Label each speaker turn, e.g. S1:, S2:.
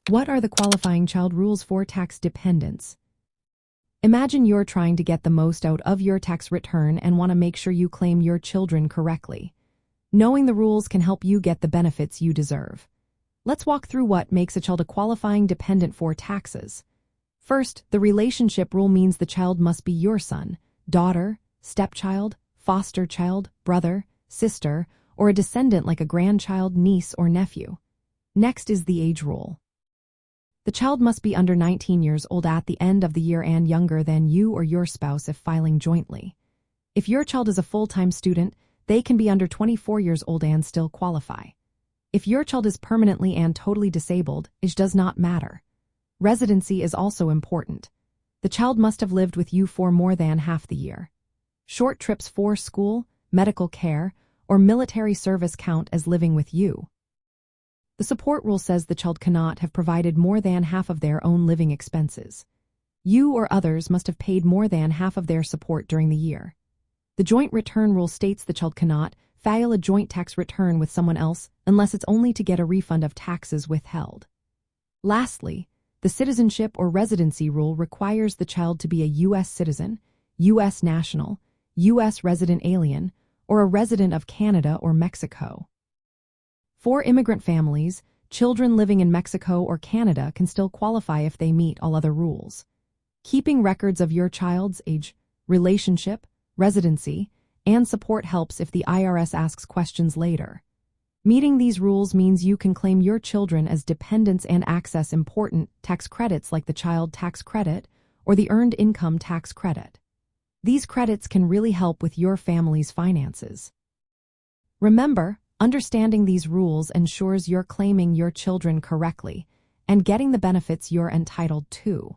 S1: What are the qualifying child rules for tax dependents? Imagine you're trying to get the most out of your tax return and want to make sure you claim your children correctly. Knowing the rules can help you get the benefits you deserve. Let's walk through what makes a child a qualifying dependent for taxes. First, the relationship rule means the child must be your son, daughter, stepchild, foster child, brother, sister, or a descendant like a grandchild, niece, or nephew. Next is the age rule. The child must be under 19 years old at the end of the year and younger than you or your spouse if filing jointly. If your child is a full-time student, they can be under 24 years old and still qualify. If your child is permanently and totally disabled, age does not matter. Residency is also important. The child must have lived with you for more than half the year. Short trips for school, medical care, or military service count as living with you. The support rule says the child cannot have provided more than half of their own living expenses. You or others must have paid more than half of their support during the year. The joint return rule states the child cannot file a joint tax return with someone else unless it's only to get a refund of taxes withheld. Lastly, the citizenship or residency rule requires the child to be a U.S. citizen, U.S. national, U.S. resident alien, or a resident of Canada or Mexico. For immigrant families, children living in Mexico or Canada can still qualify if they meet all other rules. Keeping records of your child's age, relationship, residency, and support helps if the IRS asks questions later. Meeting these rules means you can claim your children as dependents and access important tax credits like the child tax credit or the earned income tax credit. These credits can really help with your family's finances. Remember, understanding these rules ensures you're claiming your children correctly and getting the benefits you're entitled to.